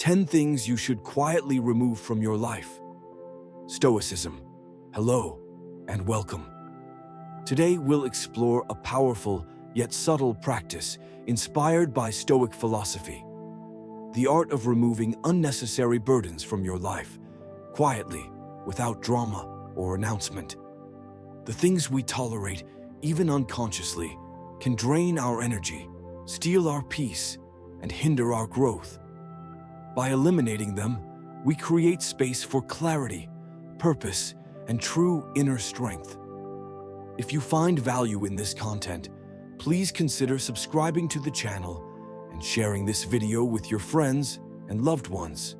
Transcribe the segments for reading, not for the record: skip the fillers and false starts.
10 things you should quietly remove from your life. Stoicism. Hello and welcome. Today we'll explore a powerful yet subtle practice inspired by Stoic philosophy. The art of removing unnecessary burdens from your life, quietly, without drama or announcement. The things we tolerate, even unconsciously, can drain our energy, steal our peace, and hinder our growth. By eliminating them, we create space for clarity, purpose, and true inner strength. If you find value in this content, please consider subscribing to the channel and sharing this video with your friends and loved ones.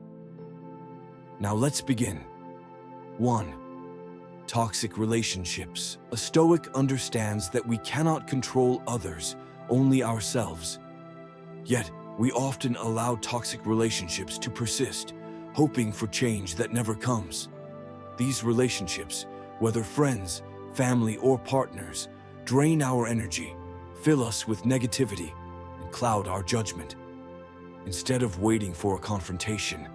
Now let's begin. 1. Toxic relationships. A Stoic understands that we cannot control others, only ourselves. Yet, we often allow toxic relationships to persist, hoping for change that never comes. These relationships, whether friends, family, or partners, drain our energy, fill us with negativity, and cloud our judgment. Instead of waiting for a confrontation,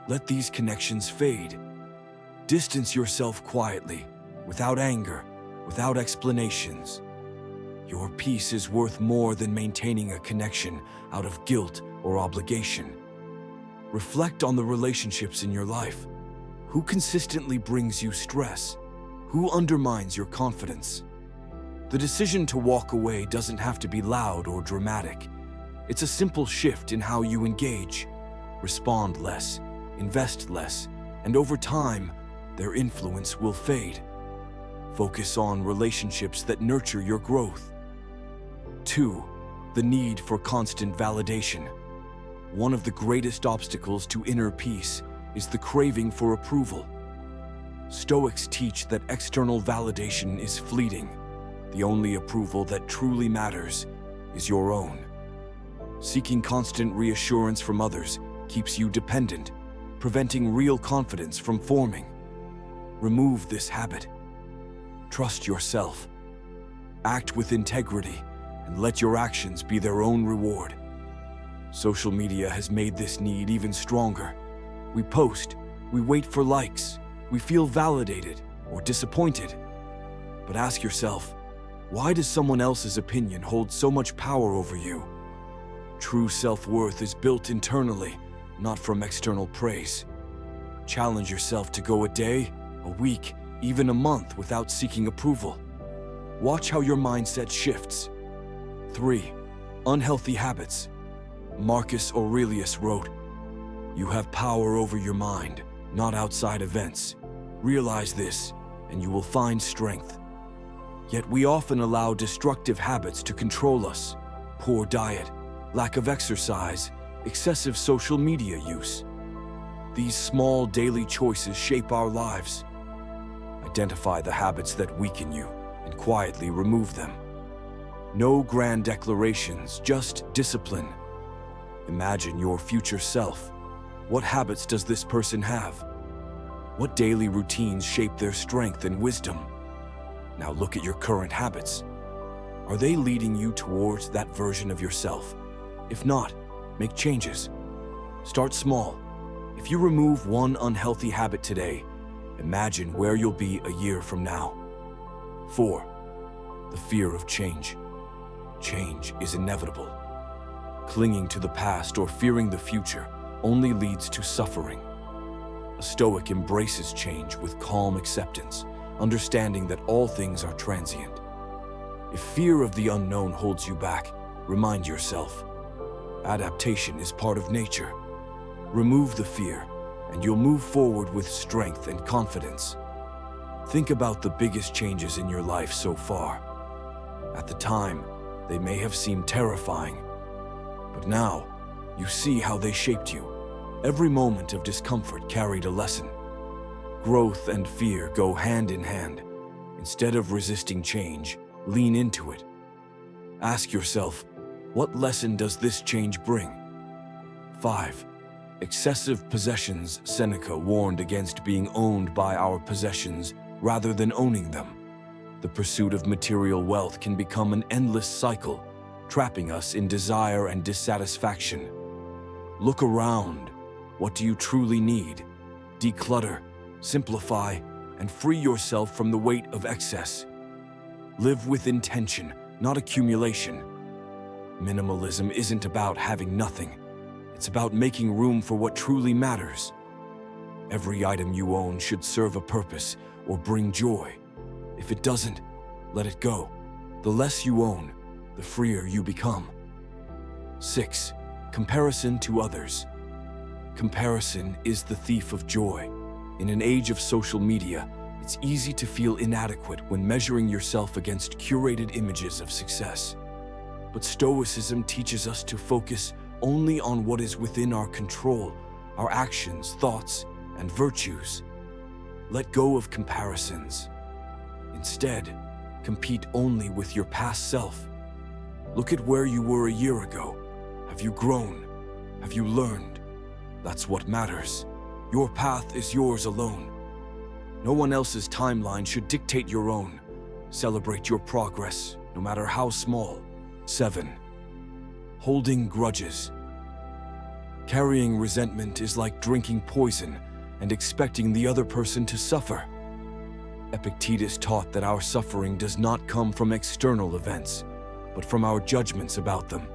let these connections fade. Distance yourself quietly, without anger, without explanations. Your peace is worth more than maintaining a connection out of guilt or obligation. Reflect on the relationships in your life. Who consistently brings you stress? Who undermines your confidence? The decision to walk away doesn't have to be loud or dramatic. It's a simple shift in how you engage. Respond less, invest less, and over time, their influence will fade. Focus on relationships that nurture your growth. 2. The need for constant validation. One of the greatest obstacles to inner peace is the craving for approval. Stoics teach that external validation is fleeting. The only approval that truly matters is your own. Seeking constant reassurance from others keeps you dependent, preventing real confidence from forming. Remove this habit. Trust yourself. Act with integrity and let your actions be their own reward. Social media has made this need even stronger. We post, we wait for likes, we feel validated or disappointed. But ask yourself, why does someone else's opinion hold so much power over you? True self-worth is built internally, not from external praise. Challenge yourself to go a day, a week, even a month without seeking approval. Watch how your mindset shifts. 3. Unhealthy habits. Marcus Aurelius wrote, "You have power over your mind, not outside events. Realize this, and you will find strength." Yet we often allow destructive habits to control us. Poor diet, lack of exercise, excessive social media use. These small daily choices shape our lives. Identify the habits that weaken you and quietly remove them. No grand declarations, just discipline. Imagine your future self. What habits does this person have? What daily routines shape their strength and wisdom? Now look at your current habits. Are they leading you towards that version of yourself? If not, make changes. Start small. If you remove one unhealthy habit today, imagine where you'll be a year from now. 4. The fear of change. Change is inevitable. Clinging to the past or fearing the future only leads to suffering. A Stoic embraces change with calm acceptance, understanding that all things are transient. If fear of the unknown holds you back, remind yourself, adaptation is part of nature. Remove the fear, and you'll move forward with strength and confidence. Think about the biggest changes in your life so far. At the time, they may have seemed terrifying, but now you see how they shaped you. Every moment of discomfort carried a lesson. Growth and fear go hand in hand. Instead of resisting change, lean into it. Ask yourself, what lesson does this change bring? 5. Excessive possessions. Seneca warned against being owned by our possessions rather than owning them. The pursuit of material wealth can become an endless cycle, trapping us in desire and dissatisfaction. Look around. What do you truly need? Declutter, simplify, and free yourself from the weight of excess. Live with intention, not accumulation. Minimalism isn't about having nothing. It's about making room for what truly matters. Every item you own should serve a purpose or bring joy. If it doesn't, let it go. The less you own, the freer you become. 6. Comparison to others. Comparison is the thief of joy. In an age of social media, it's easy to feel inadequate when measuring yourself against curated images of success. But Stoicism teaches us to focus only on what is within our control, our actions, thoughts, and virtues. Let go of comparisons. Instead, compete only with your past self. Look at where you were a year ago. Have you grown? Have you learned? That's what matters. Your path is yours alone. No one else's timeline should dictate your own. Celebrate your progress, no matter how small. 7. Holding grudges. Carrying resentment is like drinking poison and expecting the other person to suffer. Epictetus taught that our suffering does not come from external events, but from our judgments about them.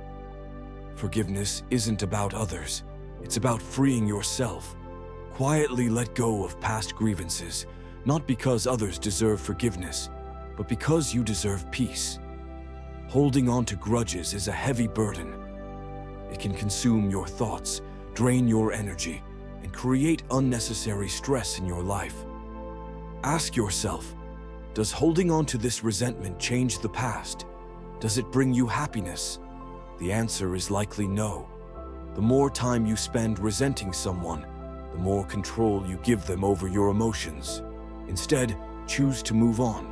Forgiveness isn't about others, it's about freeing yourself. Quietly let go of past grievances, not because others deserve forgiveness, but because you deserve peace. Holding on to grudges is a heavy burden. It can consume your thoughts, drain your energy, and create unnecessary stress in your life. Ask yourself, does holding on to this resentment change the past? Does it bring you happiness? The answer is likely no. The more time you spend resenting someone, the more control you give them over your emotions. Instead, choose to move on.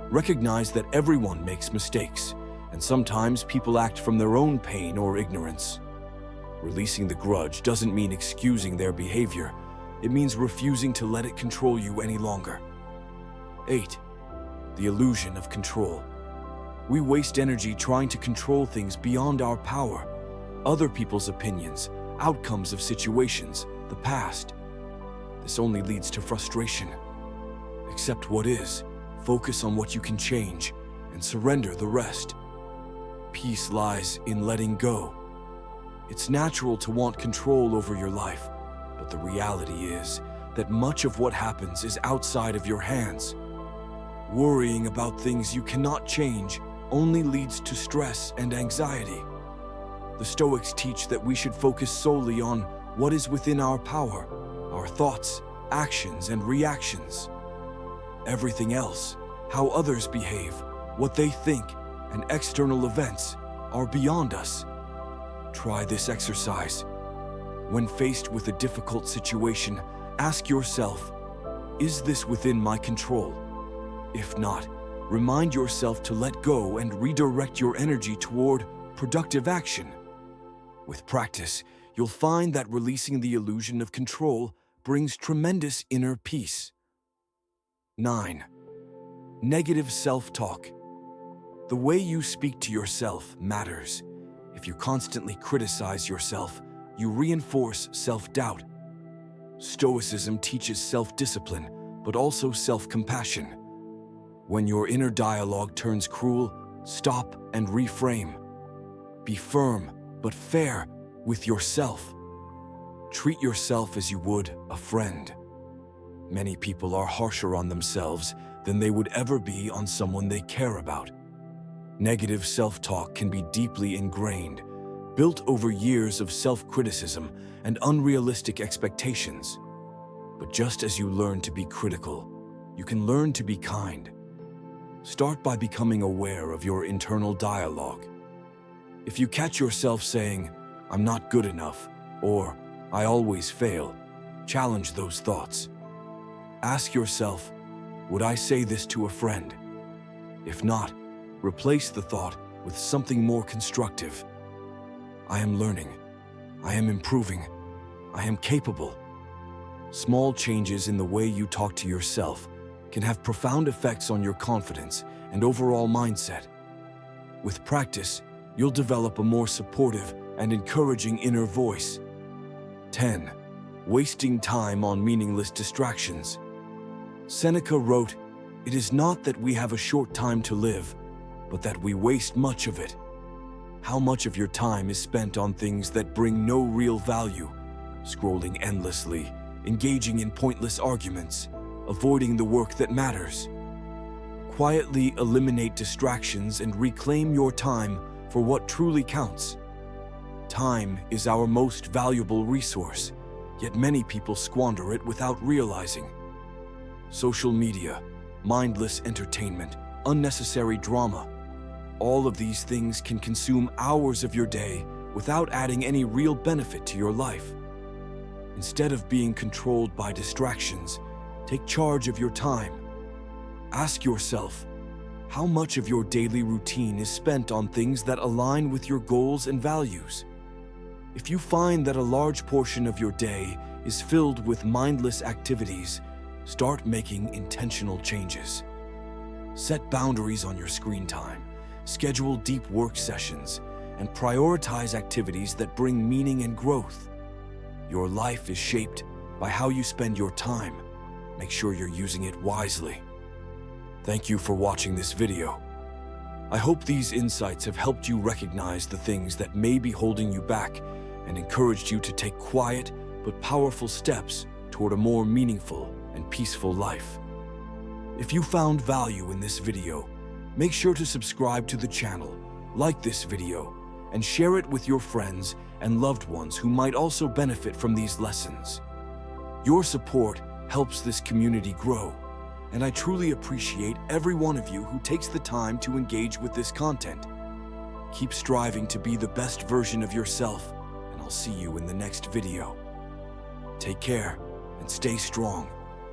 Recognize that everyone makes mistakes, and sometimes people act from their own pain or ignorance. Releasing the grudge doesn't mean excusing their behavior. It means refusing to let it control you any longer. 8. The illusion of control. We waste energy trying to control things beyond our power. Other people's opinions, outcomes of situations, the past. This only leads to frustration. Accept what is, focus on what you can change, and surrender the rest. Peace lies in letting go. It's natural to want control over your life, but the reality is that much of what happens is outside of your hands. Worrying about things you cannot change only leads to stress and anxiety. The Stoics teach that we should focus solely on what is within our power, our thoughts, actions, and reactions. Everything else, how others behave, what they think, and external events are beyond us. Try this exercise. When faced with a difficult situation, ask yourself, is this within my control? If not, remind yourself to let go and redirect your energy toward productive action. With practice, you'll find that releasing the illusion of control brings tremendous inner peace. 9. Negative self-talk. The way you speak to yourself matters. If you constantly criticize yourself, you reinforce self-doubt. Stoicism teaches self-discipline, but also self-compassion. When your inner dialogue turns cruel, stop and reframe. Be firm, but fair with yourself. Treat yourself as you would a friend. Many people are harsher on themselves than they would ever be on someone they care about. Negative self-talk can be deeply ingrained, built over years of self-criticism and unrealistic expectations. But just as you learn to be critical, you can learn to be kind. Start by becoming aware of your internal dialogue. If you catch yourself saying, "I'm not good enough," or "I always fail," challenge those thoughts. Ask yourself, would I say this to a friend? If not, replace the thought with something more constructive. I am learning. I am improving. I am capable. Small changes in the way you talk to yourself can have profound effects on your confidence and overall mindset. With practice, you'll develop a more supportive and encouraging inner voice. 10. wasting time on meaningless distractions. Seneca wrote, "It is not that we have a short time to live, but that we waste much of it." How much of your time is spent on things that bring no real value? Scrolling endlessly, engaging in pointless arguments, avoiding the work that matters. Quietly eliminate distractions and reclaim your time for what truly counts. Time is our most valuable resource, yet many people squander it without realizing. Social media, mindless entertainment, unnecessary drama, all of these things can consume hours of your day without adding any real benefit to your life. Instead of being controlled by distractions, take charge of your time. Ask yourself, how much of your daily routine is spent on things that align with your goals and values? If you find that a large portion of your day is filled with mindless activities, start making intentional changes. Set boundaries on your screen time, schedule deep work sessions, and prioritize activities that bring meaning and growth. Your life is shaped by how you spend your time. Make sure you're using it wisely. Thank you for watching this video. I hope these insights have helped you recognize the things that may be holding you back and encouraged you to take quiet but powerful steps toward a more meaningful and peaceful life. If you found value in this video, make sure to subscribe to the channel, like this video, and share it with your friends and loved ones who might also benefit from these lessons. Your support helps this community grow, and I truly appreciate every one of you who takes the time to engage with this content. Keep striving to be the best version of yourself, and I'll see you in the next video. Take care and stay strong.